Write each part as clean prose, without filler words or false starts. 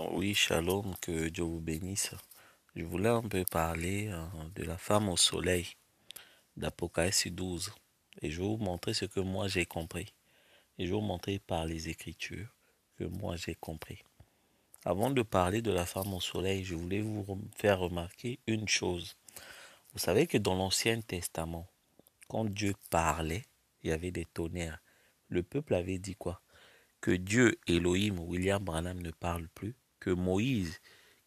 Oui, shalom, que Dieu vous bénisse. Je voulais un peu parler de la femme au soleil d'Apocalypse 12. Et je vais vous montrer ce que moi j'ai compris. Et je vais vous montrer par les Écritures que moi j'ai compris. Avant de parler de la femme au soleil, je voulais vous faire remarquer une chose. Vous savez que dans l'Ancien Testament, quand Dieu parlait, il y avait des tonnerres. Le peuple avait dit quoi? Que Dieu, Elohim, William Branham ne parle plus, que Moïse,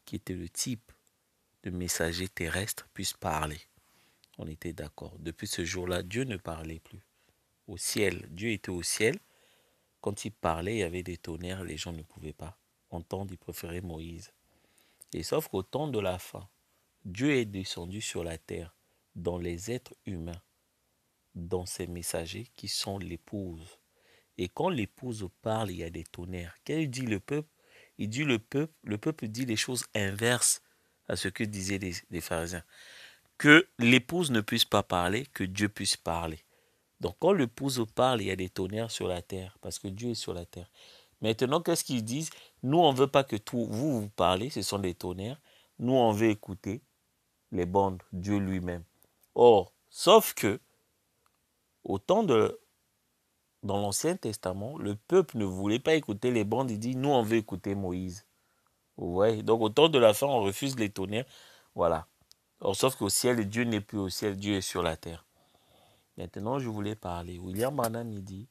qui était le type de messager terrestre, puisse parler. On était d'accord. Depuis ce jour-là, Dieu ne parlait plus. Au ciel, Dieu était au ciel. Quand il parlait, il y avait des tonnerres, les gens ne pouvaient pas entendre, ils préféraient Moïse. Et sauf qu'au temps de la fin, Dieu est descendu sur la terre, dans les êtres humains, dans ses messagers qui sont l'épouse. Et quand l'épouse parle, il y a des tonnerres. Qu'est-ce dit le peuple? Il dit le peuple dit les choses inverses à ce que disaient les pharisiens. Que l'épouse ne puisse pas parler, que Dieu puisse parler. Donc quand l'épouse parle, il y a des tonnerres sur la terre, parce que Dieu est sur la terre. Maintenant, qu'est-ce qu'ils disent? Nous, on ne veut pas que vous parlez, ce sont des tonnerres. Nous, on veut écouter les bandes, Dieu lui-même. Or, sauf que, au temps de, dans l'Ancien Testament, le peuple ne voulait pas écouter les bandes, il dit, nous, on veut écouter Moïse. Vous voyez? Donc, au temps de la fin, on refuse les tonnerres. Voilà. Or, sauf qu'au ciel, Dieu n'est plus au ciel, Dieu est sur la terre. Maintenant, je voulais parler. William Branham, il dit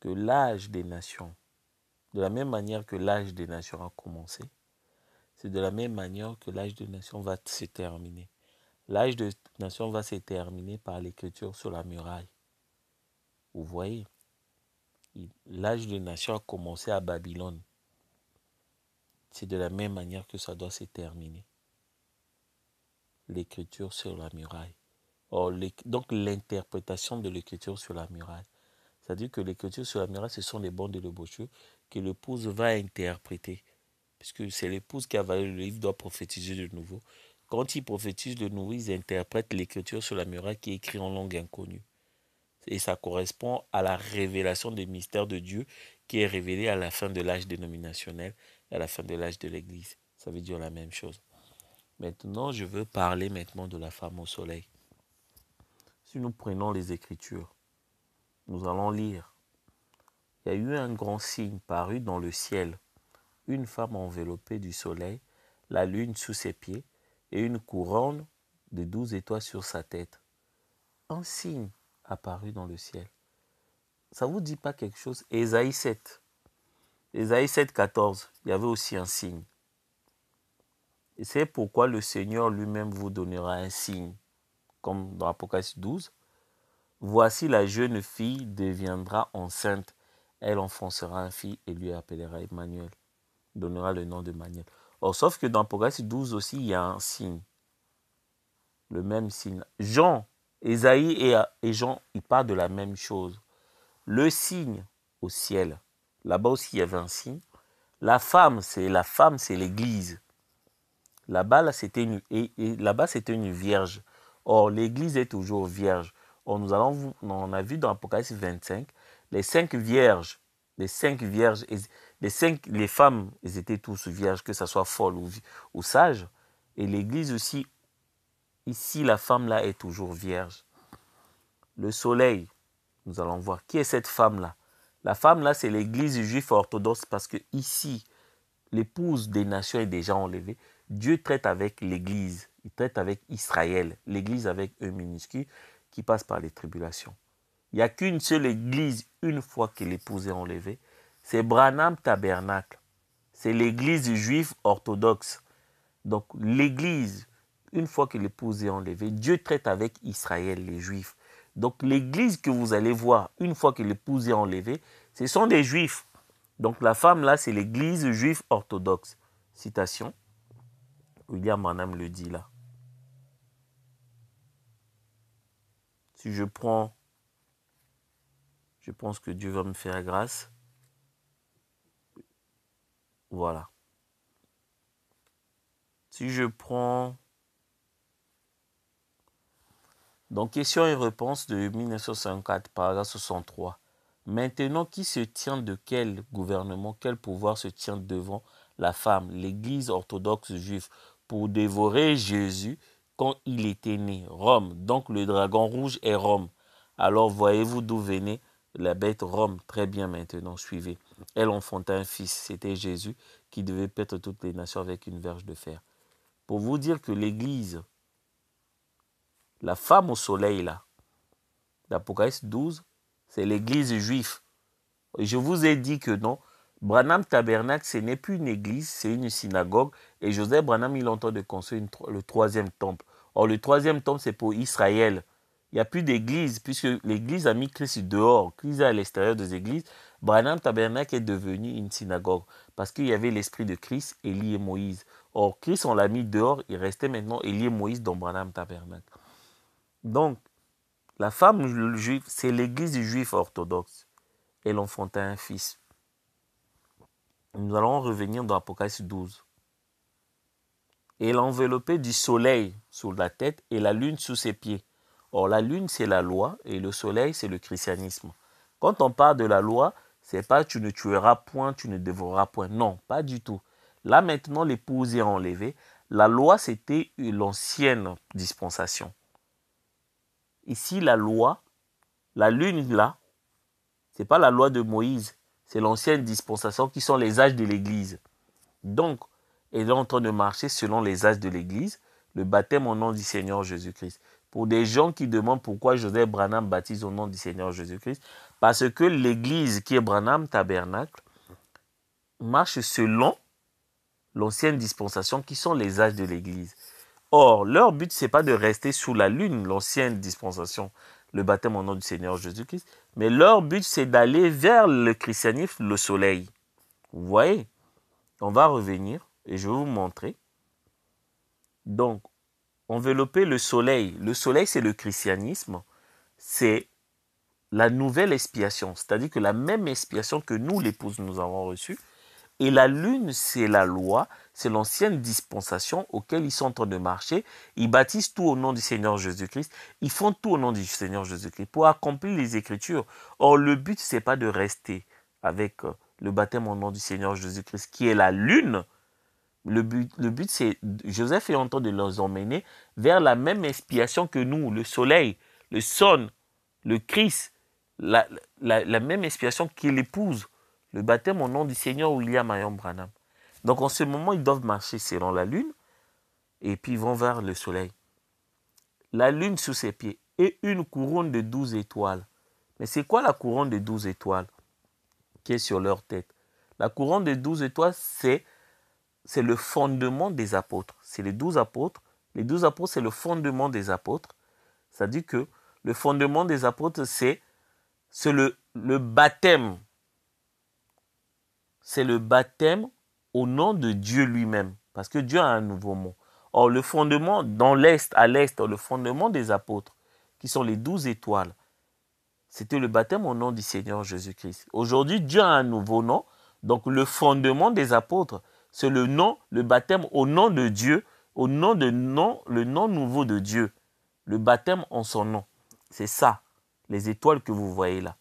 que l'âge des nations, de la même manière que l'âge des nations a commencé, c'est de la même manière que l'âge des nations va se terminer. L'âge des nations va se terminer par l'écriture sur la muraille. Vous voyez? L'âge des nations a commencé à Babylone. C'est de la même manière que ça doit se terminer. L'écriture sur la muraille. Or, donc l'interprétation de l'écriture sur la muraille. C'est-à-dire que l'écriture sur la muraille, ce sont les bandes de l'ébaucheur que l'épouse va interpréter. Puisque c'est l'épouse qui a avalé le livre, doit prophétiser de nouveau. Quand ils prophétisent de nouveau, ils interprètent l'écriture sur la muraille qui est écrite en langue inconnue. Et ça correspond à la révélation des mystères de Dieu qui est révélée à la fin de l'âge dénominationnel et à la fin de l'âge de l'Église. Ça veut dire la même chose. Maintenant, je veux parler maintenant de la femme au soleil. Si nous prenons les Écritures, nous allons lire. Il y a eu un grand signe paru dans le ciel. Une femme enveloppée du soleil, la lune sous ses pieds et une couronne de 12 étoiles sur sa tête. Un signe apparu dans le ciel. Ça ne vous dit pas quelque chose? Ésaïe 7. Ésaïe 7, 14. Il y avait aussi un signe. Et c'est pourquoi le Seigneur lui-même vous donnera un signe. Comme dans Apocalypse 12. Voici la jeune fille deviendra enceinte. Elle enfoncera un fils et lui appellera Emmanuel. Donnera le nom de Emmanuel. Or, sauf que dans Apocalypse 12 aussi, il y a un signe. Le même signe. Jean, Ésaïe et Jean, ils parlent de la même chose. Le signe au ciel. Là-bas aussi, il y avait un signe. La femme, c'est l'église. Là-bas, là, c'était une vierge. Or, l'église est toujours vierge. Or, on a vu dans Apocalypse 25, les cinq vierges, les femmes, elles étaient tous vierges, que ce soit folle ou sage. Et l'église aussi, ici, la femme là est toujours vierge. Le soleil, nous allons voir. Qui est cette femme-là? La femme là, c'est l'église juive orthodoxe parce que ici, l'épouse des nations est déjà enlevée. Dieu traite avec l'église, il traite avec Israël, l'église avec E minuscule, qui passe par les tribulations. Il n'y a qu'une seule église une fois que l'épouse est enlevée. C'est Branham Tabernacle. C'est l'église juive orthodoxe. Donc l'église, une fois que l'épouse est enlevée, Dieu traite avec Israël, les juifs. Donc l'église que vous allez voir, une fois que l'épouse est enlevée, ce sont des juifs. Donc la femme là, c'est l'église juive orthodoxe. Citation. William Branham le dit là. Si je prends, je pense que Dieu va me faire grâce. Voilà. Si je prends, donc questions et réponses de 1954, paragraphe 63. Maintenant, qui se tient de quel gouvernement, quel pouvoir se tient devant la femme, l'église orthodoxe juive, pour dévorer Jésus quand il était né. Rome. Donc le dragon rouge est Rome. Alors voyez-vous d'où venait la bête Rome. Très bien maintenant, suivez. Elle enfanta un fils, c'était Jésus, qui devait paître toutes les nations avec une verge de fer. Pour vous dire que l'église, la femme au soleil là, d'Apocalypse 12, c'est l'église juive. Et je vous ai dit que non, Branham Tabernacle, ce n'est plus une église, c'est une synagogue. Et Joseph Branham, il entend de construire le troisième temple. Or, le troisième temple, c'est pour Israël. Il n'y a plus d'église, puisque l'église a mis Christ dehors. Christ est à l'extérieur des églises. Branham Tabernacle est devenu une synagogue. Parce qu'il y avait l'esprit de Christ, Élie et Moïse. Or, Christ, on l'a mis dehors. Il restait maintenant Élie et Moïse dans Branham Tabernacle. Donc, la femme juive, c'est l'église juive orthodoxe. Elle enfanta un fils. Nous allons revenir dans Apocalypse 12. Et elle enveloppait du soleil sur la tête et la lune sous ses pieds. Or, la lune, c'est la loi et le soleil, c'est le christianisme. Quand on parle de la loi, c'est pas tu ne tueras point, tu ne dévoreras point. Non, pas du tout. Là, maintenant, l'épouse est enlevée. La loi, c'était l'ancienne dispensation. Ici, la loi, la lune, là, c'est pas la loi de Moïse. C'est l'ancienne dispensation qui sont les âges de l'Église. Donc, elle est en train de marcher selon les âges de l'Église, le baptême au nom du Seigneur Jésus-Christ. Pour des gens qui demandent pourquoi Joseph Branham baptise au nom du Seigneur Jésus-Christ, parce que l'Église qui est Branham Tabernacle marche selon l'ancienne dispensation qui sont les âges de l'Église. Or, leur but, ce n'est pas de rester sous la lune, l'ancienne dispensation, le baptême au nom du Seigneur Jésus-Christ, mais leur but, c'est d'aller vers le christianisme, le soleil. Vous voyez? On va revenir et je vais vous montrer. Donc, envelopper le soleil. Le soleil, c'est le christianisme. C'est la nouvelle expiation. C'est-à-dire que la même expiation que nous, l'épouse, nous avons reçue. Et la lune, c'est la loi. C'est l'ancienne dispensation auquel ils sont en train de marcher. Ils baptisent tout au nom du Seigneur Jésus-Christ. Ils font tout au nom du Seigneur Jésus-Christ pour accomplir les Écritures. Or, le but, c'est pas de rester avec le baptême au nom du Seigneur Jésus-Christ, qui est la lune. Le but c'est, Joseph est en train de les emmener vers la même expiation que nous, le soleil, le son, le Christ, la même expiation qu'il épouse, le baptême au nom du Seigneur William Marion Branham. Donc en ce moment, ils doivent marcher selon la lune et puis ils vont vers le soleil. La lune sous ses pieds et une couronne de 12 étoiles. Mais c'est quoi la couronne de 12 étoiles qui est sur leur tête? La couronne de 12 étoiles, c'est le fondement des apôtres. C'est les 12 apôtres. Les 12 apôtres, c'est le fondement des apôtres. C'est-à-dire que le fondement des apôtres, c'est le baptême. C'est le baptême au nom de Dieu lui-même. Parce que Dieu a un nouveau mot. Or, le fondement, dans l'Est, à l'Est, le fondement des apôtres, qui sont les 12 étoiles, c'était le baptême au nom du Seigneur Jésus-Christ. Aujourd'hui, Dieu a un nouveau nom. Donc, le fondement des apôtres, c'est le nom, le baptême au nom de Dieu, au nom de nom, le nom nouveau de Dieu. Le baptême en son nom. C'est ça, les étoiles que vous voyez là.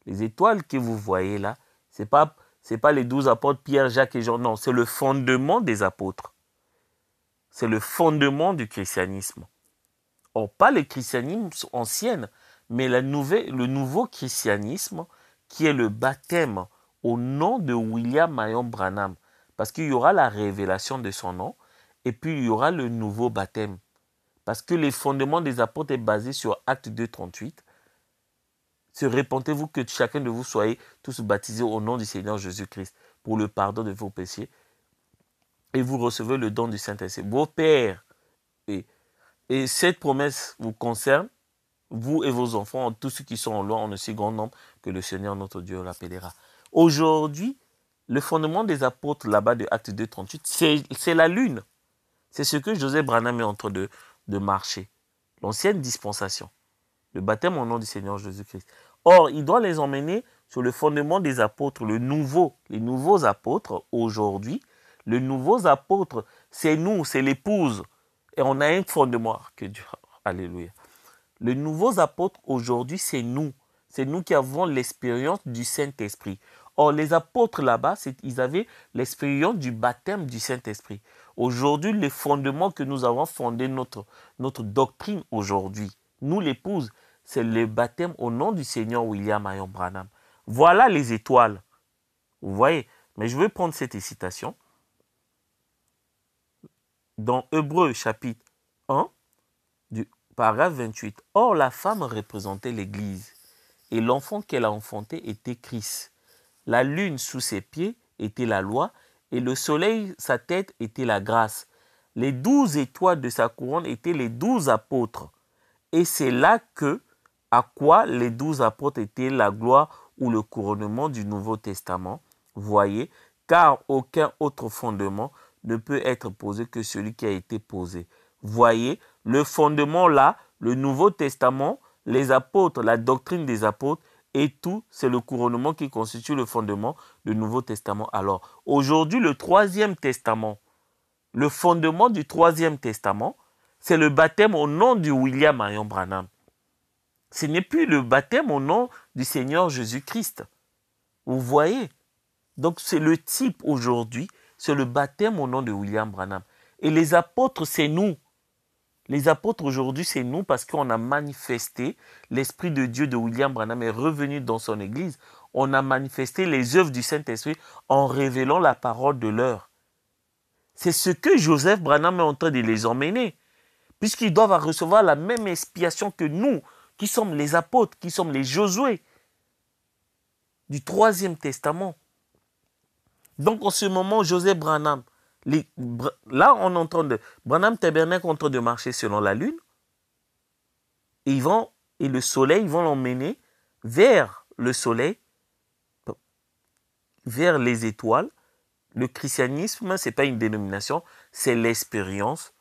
Les étoiles que vous voyez là, c'est pas les 12 apôtres, Pierre, Jacques et Jean. Non, c'est le fondement des apôtres. C'est le fondement du christianisme. Or, pas le christianisme ancien, mais le nouveau christianisme qui est le baptême au nom de William Marion Branham. Parce qu'il y aura la révélation de son nom et puis il y aura le nouveau baptême. Parce que les fondements des apôtres est basé sur Acte 2, 38. Se répentez-vous que chacun de vous soyez tous baptisés au nom du Seigneur Jésus-Christ pour le pardon de vos péchés. Et vous recevez le don du Saint-Esprit. Vos pères. Et cette promesse vous concerne, vous et vos enfants, tous ceux qui sont en loin, en aussi grand nombre que le Seigneur notre Dieu l'appellera. Aujourd'hui, le fondement des apôtres là-bas de Acte 2, 38, c'est la lune. C'est ce que Joseph Branham est en train de marcher. L'ancienne dispensation. Le baptême au nom du Seigneur Jésus-Christ. Or, il doit les emmener sur le fondement des apôtres, les nouveaux apôtres aujourd'hui. Les nouveaux apôtres, c'est nous, c'est l'épouse. Et on a un fondement. Que Dieu, alléluia. Les nouveaux apôtres aujourd'hui, c'est nous. C'est nous qui avons l'expérience du Saint-Esprit. Or, les apôtres là-bas, ils avaient l'expérience du baptême du Saint-Esprit. Aujourd'hui, les fondements que nous avons fondé notre doctrine aujourd'hui, nous l'épouse, c'est le baptême au nom du Seigneur William Marion Branham. Voilà les étoiles. Vous voyez? Mais je vais prendre cette citation. Dans Hébreux chapitre 1, du paragraphe 28. Or, la femme représentait l'Église, et l'enfant qu'elle a enfanté était Christ. La lune sous ses pieds était la loi, et le soleil, sa tête, était la grâce. Les 12 étoiles de sa couronne étaient les 12 apôtres. Et c'est là à quoi les 12 apôtres étaient la gloire ou le couronnement du Nouveau Testament. Voyez, car aucun autre fondement ne peut être posé que celui qui a été posé. Voyez, le fondement là, le Nouveau Testament, les apôtres, la doctrine des apôtres, et tout, c'est le couronnement qui constitue le fondement du Nouveau Testament. Alors, aujourd'hui, le Troisième Testament, le fondement du Troisième Testament, c'est le baptême au nom de William Marion Branham. Ce n'est plus le baptême au nom du Seigneur Jésus-Christ. Vous voyez? Donc, c'est le type aujourd'hui, c'est le baptême au nom de William Branham. Et les apôtres, c'est nous. Les apôtres aujourd'hui, c'est nous parce qu'on a manifesté l'Esprit de Dieu de William Branham est revenu dans son église. On a manifesté les œuvres du Saint-Esprit en révélant la parole de l'heure. C'est ce que Joseph Branham est en train de les emmener. Puisqu'ils doivent recevoir la même expiation que nous, qui sommes les apôtres, qui sommes les Josué du Troisième Testament. Donc en ce moment, Joseph Branham, là on est en train de... Branham Tabernacle est en train de marcher selon la lune. Et le soleil, ils vont l'emmener vers le soleil, vers les étoiles. Le christianisme, ce n'est pas une dénomination, c'est l'expérience.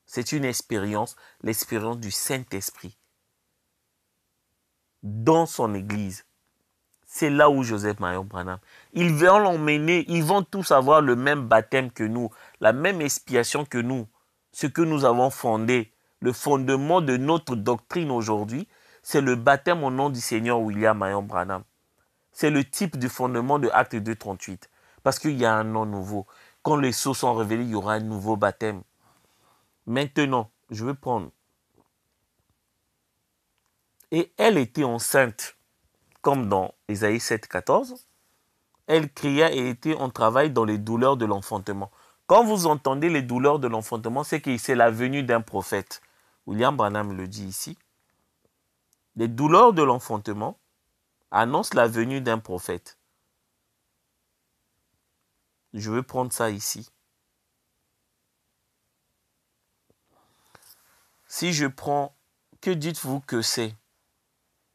C'est une expérience, l'expérience du Saint-Esprit dans son église. C'est là où Joseph Marion Branham, ils vont l'emmener, ils vont tous avoir le même baptême que nous, la même expiation que nous. Ce que nous avons fondé, le fondement de notre doctrine aujourd'hui, c'est le baptême au nom du Seigneur William Marion Branham. C'est le type du fondement de Acte 2.38. Parce qu'il y a un nom nouveau. Quand les sceaux sont révélés, il y aura un nouveau baptême. Maintenant, je vais prendre. Et elle était enceinte, comme dans Ésaïe 7.14. Elle cria et était en travail dans les douleurs de l'enfantement. Quand vous entendez les douleurs de l'enfantement, c'est que c'est la venue d'un prophète. William Branham le dit ici. Les douleurs de l'enfantement annoncent la venue d'un prophète. Je vais prendre ça ici. Si je prends, que dites-vous que c'est?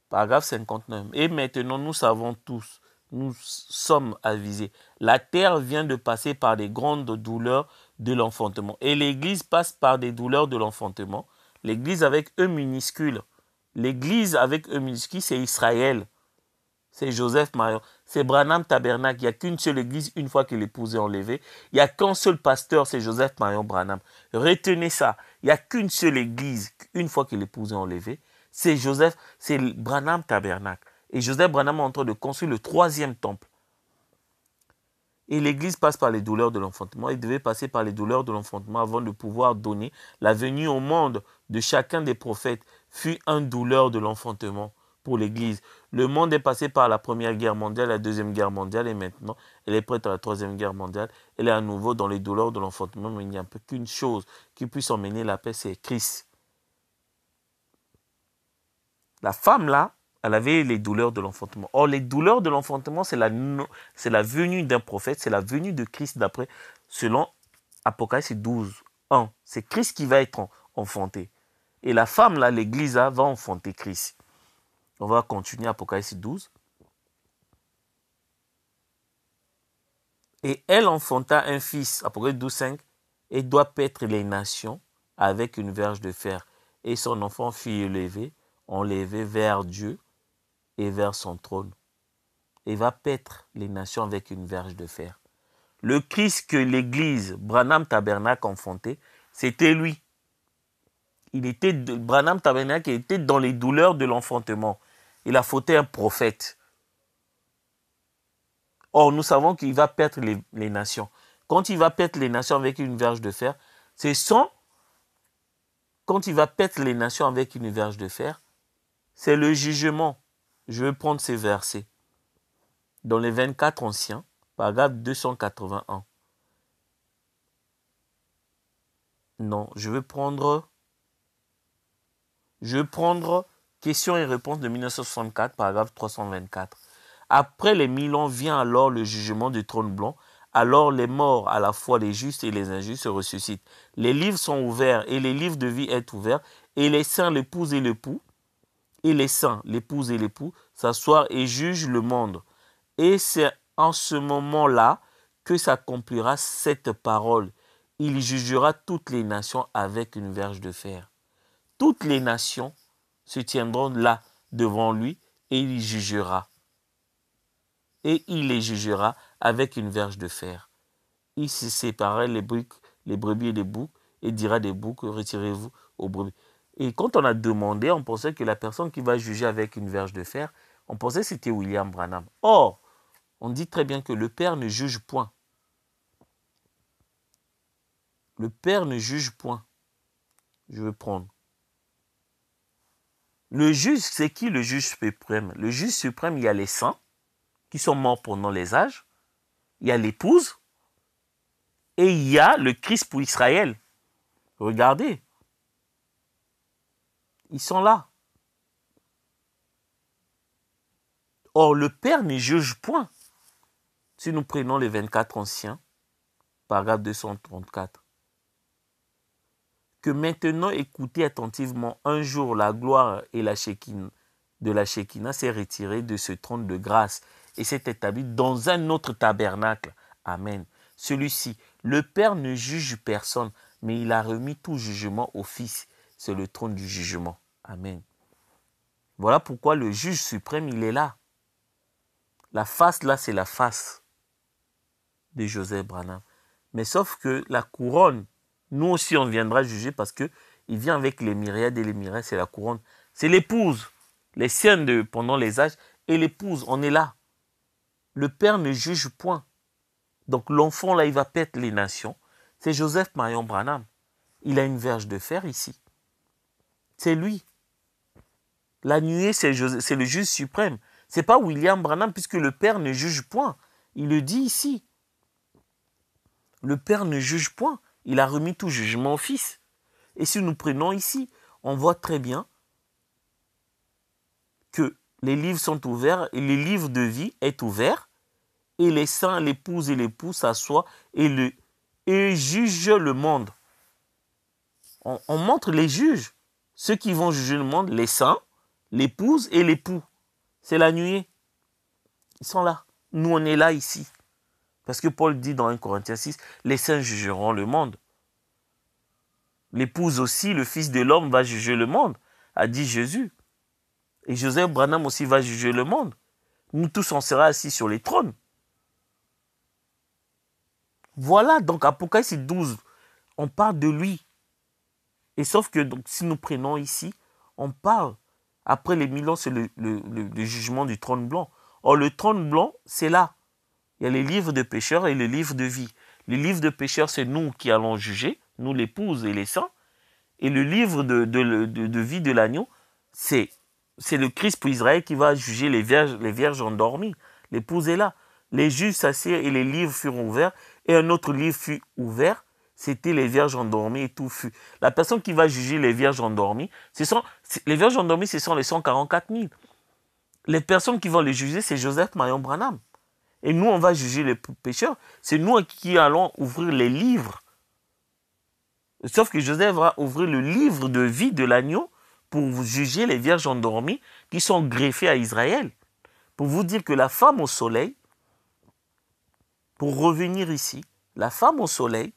Paragraphe 59. Et maintenant, nous savons tous, nous sommes avisés. La terre vient de passer par des grandes douleurs de l'enfantement. Et l'Église passe par des douleurs de l'enfantement. L'Église avec E minuscule. L'Église avec E minuscule, c'est Israël. C'est Joseph Marion. C'est Branham Tabernacle. Il n'y a qu'une seule église une fois que l'épouse est enlevée. Il n'y a qu'un seul pasteur, c'est Joseph Marion Branham. Retenez ça. Il n'y a qu'une seule église une fois que l'épouse est enlevée. C'est Branham Tabernacle. Et Joseph Branham est en train de construire le 3e temple. Et l'église passe par les douleurs de l'enfantement. Il devait passer par les douleurs de l'enfantement avant de pouvoir donner. La venue au monde de chacun des prophètes fut une douleur de l'enfantement pour l'église. Le monde est passé par la Première Guerre mondiale, la Deuxième Guerre mondiale, et maintenant, elle est prête à la Troisième Guerre mondiale. Elle est à nouveau dans les douleurs de l'enfantement, mais il n'y a qu'une chose qui puisse emmener la paix, c'est Christ. La femme là, elle avait les douleurs de l'enfantement. Or, les douleurs de l'enfantement, c'est la venue d'un prophète, c'est la venue de Christ d'après, selon Apocalypse 12, 1. C'est Christ qui va être enfanté. Et la femme là, l'église là, va enfanter Christ. On va continuer Apocalypse 12. Et elle enfanta un fils, Apocalypse 12, 5, et doit paître les nations avec une verge de fer. Et son enfant fut enlevé vers Dieu et vers son trône. Et va paître les nations avec une verge de fer. Le Christ que l'église, Branham Tabernacle enfanté, c'était lui. Branham Tabernacle était dans les douleurs de l'enfantement. Il a fauté un prophète. Or, nous savons qu'il va perdre les nations. Quand il va perdre les nations avec une verge de fer, c'est quand il va perdre les nations avec une verge de fer, c'est le jugement. Je vais prendre ces versets. Dans les 24 anciens, paragraphe 281. Non, je vais prendre questions et réponses de 1964, paragraphe 324. Après les 1000 ans vient alors le jugement du trône blanc. Alors les morts, à la fois les justes et les injustes, se ressuscitent. Les livres sont ouverts et les livres de vie est ouvert. Et les saints, l'épouse et l'époux, et les saints, l'épouse et l'époux, s'assoient et jugent le monde. Et c'est en ce moment-là que s'accomplira cette parole. Il jugera toutes les nations avec une verge de fer. Toutes les nations se tiendront là devant lui et il jugera. Et il les jugera avec une verge de fer. Il se séparera les brebis et les boucs et dira des boucs, retirez-vous aux brebis. Et quand on a demandé, on pensait que la personne qui va juger avec une verge de fer, on pensait que c'était William Branham. Or, on dit très bien que le Père ne juge point. Le Père ne juge point. Je vais prendre. Le juge, c'est qui le juge suprême? Le juge suprême, il y a les saints qui sont morts pendant les âges. Il y a l'épouse. Et il y a le Christ pour Israël. Regardez. Ils sont là. Or, le Père ne juge point. Si nous prenons les 24 anciens, paragraphe 234. Que maintenant écoutez attentivement, un jour la gloire et la Shekinah de la Shekinah s'est retirée de ce trône de grâce et s'est établie dans un autre tabernacle. Amen. Celui-ci, le Père ne juge personne, mais il a remis tout jugement au Fils. C'est le trône du jugement. Amen. Voilà pourquoi le juge suprême, il est là. La face là, c'est la face de Joseph Branham. Mais sauf que la couronne, nous aussi on viendra juger parce que il vient avec les myriades et les myriades, c'est la couronne. C'est l'épouse, les siennes de pendant les âges et l'épouse, on est là. Le Père ne juge point. Donc l'enfant là, il va perdre les nations. C'est Joseph Marion Branham. Il a une verge de fer ici. C'est lui. La nuée, c'est le juge suprême. C'est pas William Branham puisque le Père ne juge point. Il le dit ici. Le Père ne juge point. Il a remis tout jugement au Fils. Et si nous prenons ici, on voit très bien que les livres sont ouverts et les livres de vie est ouvert et les saints, l'épouse et l'époux s'assoient et jugent le monde. On montre les juges. Ceux qui vont juger le monde, les saints, l'épouse et l'époux. C'est la nuée. Ils sont là. Nous, on est là ici. Parce que Paul dit dans 1 Corinthiens 6, les saints jugeront le monde. L'épouse aussi, le Fils de l'homme va juger le monde, a dit Jésus. Et Joseph Branham aussi va juger le monde. Nous tous, on sera assis sur les trônes. Voilà, donc Apocalypse 12, on parle de lui. Et sauf que donc, si nous prenons ici, on parle, après les 1000 ans, c'est le jugement du trône blanc. Or, le trône blanc, c'est là. Il y a les livres de pécheurs et les livres de vie. Les livres de pécheurs, c'est nous qui allons juger, nous l'épouse et les saints. Et le livre de vie de l'agneau, c'est le Christ pour Israël qui va juger les vierges endormies. L'épouse est là. Les juges s'assirent et les livres furent ouverts. Et un autre livre fut ouvert. C'était les vierges endormies et tout fut. La personne qui va juger les vierges endormies, les vierges endormies, ce sont les 144 000. Les personnes qui vont les juger, c'est Joseph Marion Branham. Et nous, on va juger les pécheurs. C'est nous qui allons ouvrir les livres. Sauf que Joseph va ouvrir le livre de vie de l'agneau pour juger les vierges endormies qui sont greffées à Israël. Pour vous dire que la femme au soleil, pour revenir ici, la femme au soleil,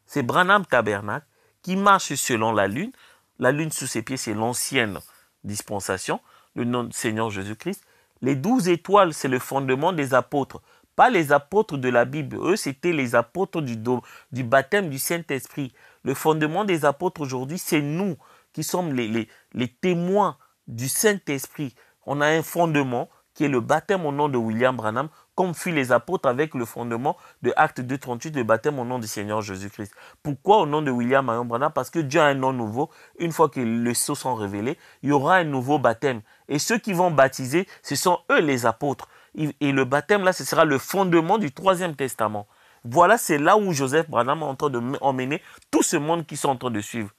c'est Branham Tabernacle qui marche selon la lune. La lune sous ses pieds, c'est l'ancienne dispensation, le nom du Seigneur Jésus-Christ. Les 12 étoiles, c'est le fondement des apôtres. Pas les apôtres de la Bible. Eux, c'était les apôtres du baptême du Saint-Esprit. Le fondement des apôtres aujourd'hui, c'est nous qui sommes les témoins du Saint-Esprit. On a un fondement qui est le baptême au nom de William Branham comme fit les apôtres avec le fondement de Acte 2:38, le baptême au nom du Seigneur Jésus-Christ. Pourquoi au nom de William Marion Branham? Parce que Dieu a un nom nouveau. Une fois que les sceaux sont révélés, il y aura un nouveau baptême. Et ceux qui vont baptiser, ce sont eux les apôtres. Et le baptême, là, ce sera le fondement du Troisième Testament. Voilà, c'est là où Joseph Branham est en train d'emmener tout ce monde qui sont en train de suivre.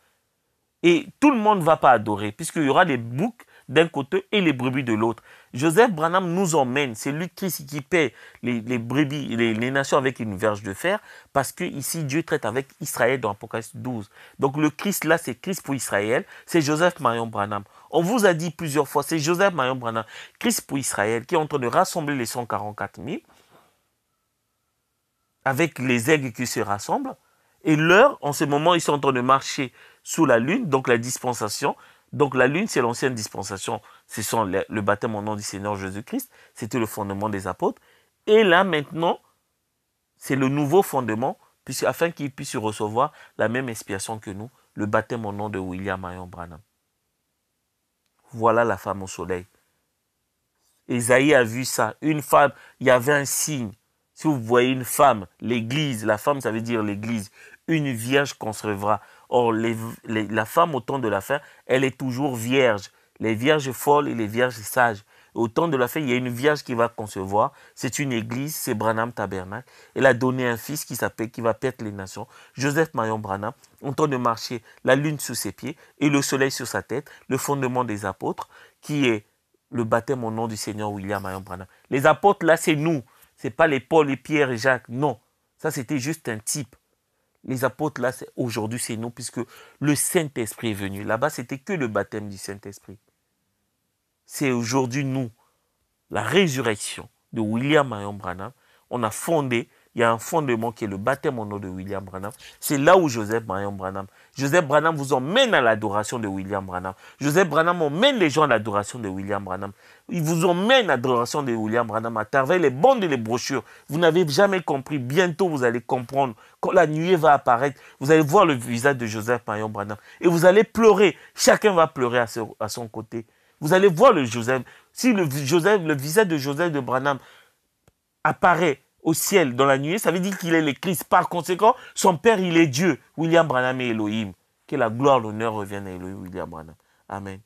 Et tout le monde ne va pas adorer, puisqu'il y aura les boucs d'un côté et les brebis de l'autre. Joseph Branham nous emmène, c'est lui qui paie les brebis, les nations avec une verge de fer, parce que ici Dieu traite avec Israël dans Apocalypse 12. Donc le Christ là, c'est Christ pour Israël, c'est Joseph Marion Branham. On vous a dit plusieurs fois, c'est Joseph Marion Branham, Christ pour Israël, qui est en train de rassembler les 144 000, avec les aigles qui se rassemblent. Et l'heure, en ce moment, ils sont en train de marcher sous la lune, donc la dispensation. Donc la lune, c'est l'ancienne dispensation. Ce sont le baptême au nom du Seigneur Jésus-Christ. C'était le fondement des apôtres. Et là, maintenant, c'est le nouveau fondement, afin qu'ils puissent recevoir la même expiation que nous, le baptême au nom de William Marion Branham. Voilà la femme au soleil. Ésaïe a vu ça. Une femme, il y avait un signe. Si vous voyez une femme, l'église, la femme, ça veut dire l'église, une vierge concevra. Or, la femme au temps de la fin, elle est toujours vierge. Les vierges folles et les vierges sages. Au temps de la fin, il y a une vierge qui va concevoir. C'est une église, c'est Branham Tabernacle. Elle a donné un fils qui va perdre les nations. Joseph Marion Branham, en train de marcher, la lune sous ses pieds et le soleil sur sa tête, le fondement des apôtres, qui est le baptême au nom du Seigneur William Marion Branham. Les apôtres, là, c'est nous. Ce n'est pas les Paul, les Pierre et Jacques. Non, ça c'était juste un type. Les apôtres là, aujourd'hui c'est nous, puisque le Saint-Esprit est venu. Là-bas, c'était que le baptême du Saint-Esprit. C'est aujourd'hui nous, la résurrection de William Marion Branham. On a fondé, il y a un fondement qui est le baptême au nom de William Branham. C'est là où Joseph Marion Branham. Joseph Branham vous emmène à l'adoration de William Branham. Joseph Branham emmène les gens à l'adoration de William Branham. Il vous emmène à l'adoration de William Branham à travers les bandes et les brochures. Vous n'avez jamais compris. Bientôt, vous allez comprendre. Quand la nuée va apparaître, vous allez voir le visage de Joseph Marion Branham. Et vous allez pleurer. Chacun va pleurer à son côté. Vous allez voir le Joseph. Si le visage de Joseph de Branham apparaît au ciel dans la nuée, ça veut dire qu'il est le Christ. Par conséquent, son père, il est Dieu. William Branham est Elohim. Que la gloire, l'honneur revienne à Elohim, William Branham. Amen.